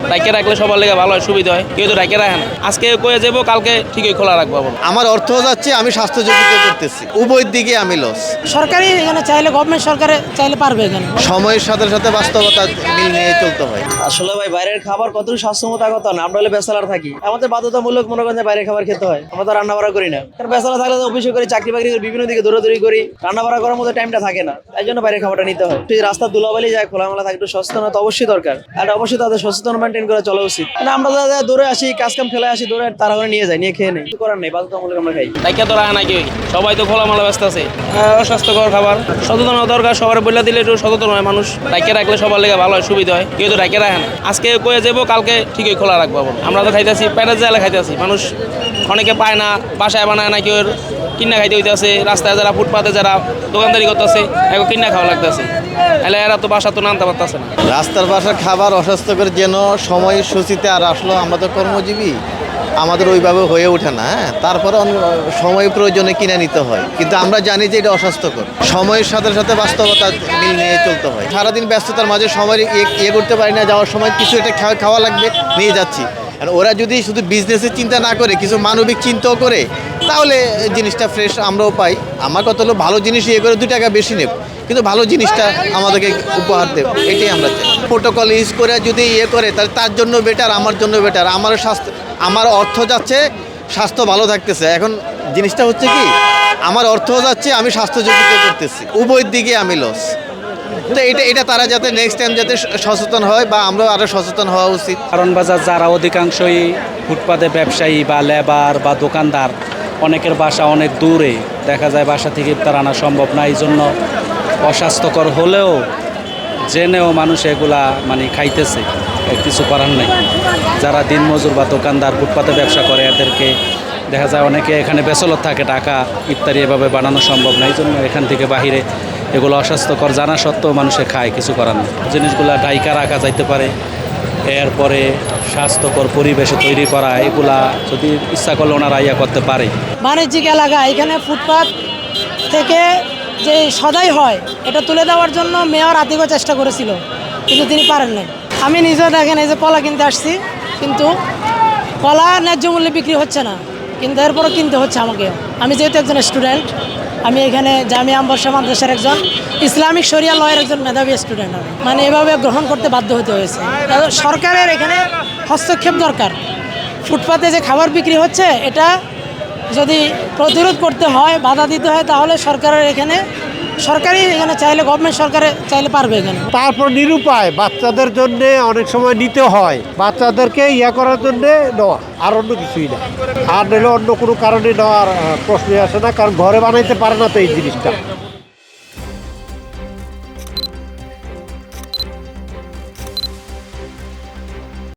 ডাইকে রাখলে সবার লেগে ভালো হয়, সুবিধা হয়। কেউ তো ডাইকে রাখে না, আজকে কয়ে যাবো কালকে ঠিকই খোলা রাখবো। আমার অর্থ যাচ্ছে, আমি স্বাস্থ্য ঝুঁকিতে করতেছি, উভয় দিকে আমি লস। সরকারি এখানে চাইলে গভর্নমেন্ট সরকারে চাইলে পারবে এখানে সময়ের সাথে সাথে বাস্তবতা মিল নিয়ে চলতে হয়। আসলে ভাই বাইরের খাবার কতটুকু স্বাস্থ্যমত কথা না, আমরা হলে বেসালার থাকি, আমাদের বাধ্যতামূলক মনে করেন যে বাইরের খাবার খেতে হয়, আমরা তো রান্না বাড়া করি না। কারণ বেসালা থাকলে তো অফিসে করি, চাকরি বাকরি করি, বিভিন্ন দিকে দৌড়াদৌড়ি করি, রান্না বাড়া করার মতো টাইমটা থাকে না, তাই জন্য বাইরের খাবারটা নিতে হয়। যদি রাস্তার ধুলাবালি যায়, খোলামেলা থাকে, একটু সচেতন তো অবশ্যই দরকার, আর অবশ্যই তাদের সচেতন মেনটেন করে চলা উচিত। মানে আমরা যারা দৌড়ে আসি, কাজ কাম ফেলে আসি, দৌড়ে তারা করে নিয়ে যায়, নিয়ে খেয়ে নেই, কিছু করার নেই, বাধ্যতামূলক আমরা খাই। ডাইকে তো রাখে না কেউ, সবাই তো খোলামেলা ব্যস্ত আছে। অস্বাস্থ্যকর খাবার সচেতন হওয়া দরকার, সবার বলে দিলে একটু সচেতন হয় মানুষ। ডাইকে রাখলে সবার লেগে ভালো হয়, সুবিধা হয়। কেউ তো ডাইকে রাখে না, আজকে কয়ে যাবো কালকে ঠিকই খোলা রাখবো। আমরা তো খাইতেছি, পেটের জালে খাইতেছি, মানুষ অনেকে পায় না, বাসায় বানায় না, কেউ কিনা খাইতে হইতেছে, রাস্তায় যারা ফুটপাতে যারা দোকানদারি করতেছে এখন কিনা খাওয়া লাগতেছে, তাহলে এরা তো বাসা তো নামতে পারতেছে না। রাস্তার বাসার খাবার অস্বাস্থ্যকর যেন সময়সূচিতে আর আসলো, আমরা তো কর্মজীবী, আমাদের ওইভাবে হয়ে ওঠে না। তারপরে সময় প্রয়োজনে কিনে নিতে হয়, কিন্তু আমরা জানি যে এটা অস্বাস্থ্যকর। সময়ের সাথে সাথে বাস্তবতা মিল নিয়ে চলতে হয়। সারাদিন ব্যস্ততার মাঝে সময় ইয়ে করতে পারি না, যাওয়ার সময় কিছু এটা খাওয়া লাগবে, নিয়ে যাচ্ছি। আর ওরা যদি শুধু বিজনেসের চিন্তা না করে, কিছু মানবিক চিন্তাও করে, তাহলে জিনিসটা ফ্রেশ আমরাও পাই। আমার কত হলো ভালো জিনিস ইয়ে করে 2 টাকা বেশি নেব, কিন্তু ভালো জিনিসটা আমাদেরকে উপহার দেব, এটাই আমরা চাই। প্রোটোকল ইউজ করে যদি ইয়ে করে, তাহলে তার জন্য বেটার, আমার জন্য বেটার। আমার স্বাস্থ্য, আমার অর্থ যাচ্ছে, স্বাস্থ্য ভালো থাকতেছে। এখন জিনিসটা হচ্ছে কি, আমার অর্থ যাচ্ছে, আমি স্বাস্থ্য ঝুঁকিতে করতেছি, উভয় দিকে আমি লস। তো এটা তারা যাতে নেক্সট টাইম যাতে সচেতন হয়, বা আমরাও আরও সচেতন হওয়া উচিত। কারণ বাজার যারা অধিকাংশই ফুটপাতে ব্যবসায়ী বা লেবার বা দোকানদার, অনেকের বাসা অনেক দূরে, দেখা যায় বাসা থেকে ইফতার আনা সম্ভব না, এই জন্য অস্বাস্থ্যকর হলেও জেনেও মানুষ এগুলা মানে খাইতেছে, কিছু করার নেই। যারা দিনমজুর বা দোকানদার ফুটপাতে ব্যবসা করে, এদেরকে দেখা যায় অনেকে এখানে বেচলত থাকে, টাকা ইফতারি এভাবে বানানো সম্ভব না, এই জন্য এখান থেকে বাহিরে এগুলো অস্বাস্থ্যকর জানা সত্ত্বেও মানুষে খায়, কিছু করার নেই। জিনিসগুলা ডাইকা রাখা যাইতে পারে, এরপরে স্বাস্থ্যকর পরিবেশে তৈরি করা, এগুলা যদি ইচ্ছা করলে ওনারা ইয়া করতে পারে। বাণিজ্যিক এলাকা, এখানে ফুটপাত থেকে যে সদাই হয় এটা তুলে দেওয়ার জন্য মেয়র আতিকও চেষ্টা করেছিল, কিন্তু তিনি পারেন নাই। আমি নিজেও দেখেন এই যে কলা কিনতে আসছি, কিন্তু কলা ন্যায্য মূল্যে বিক্রি হচ্ছে না, কিন্তু এরপরও কিনতে হচ্ছে আমাকে। আমি যেহেতু একজন স্টুডেন্ট, আমি এখানে জামিয়া আমবর্ষা মাদ্রাসার একজন ইসলামিক শরিয়া লয়ের একজন মেধাবী স্টুডেন্ট, আমি মানে এভাবে গ্রহণ করতে বাধ্য হতে হয়েছে। সরকারের এখানে হস্তক্ষেপ দরকার। ফুটপাতে যে খাবার বিক্রি হচ্ছে, এটা যদি প্রতিরোধ করতে হয়, বাধা দিতে হয়, তাহলে সরকারের এখানে চাইলে গভর্নমেন্ট সরকারে চাইলে পারবে এখানে। তারপর নিরুপায় বাচ্চাদের জন্য অনেক সময় নিতে হয়, বাচ্চাদেরকে ইয়া করার জন্য নেওয়া, আর অন্য কিছুই না। আর নইলে অন্য কোনো কারণে নেওয়ার প্রশ্নই আসে না, কারণ ঘরে বানাইতে পারে না তো এই জিনিসটা।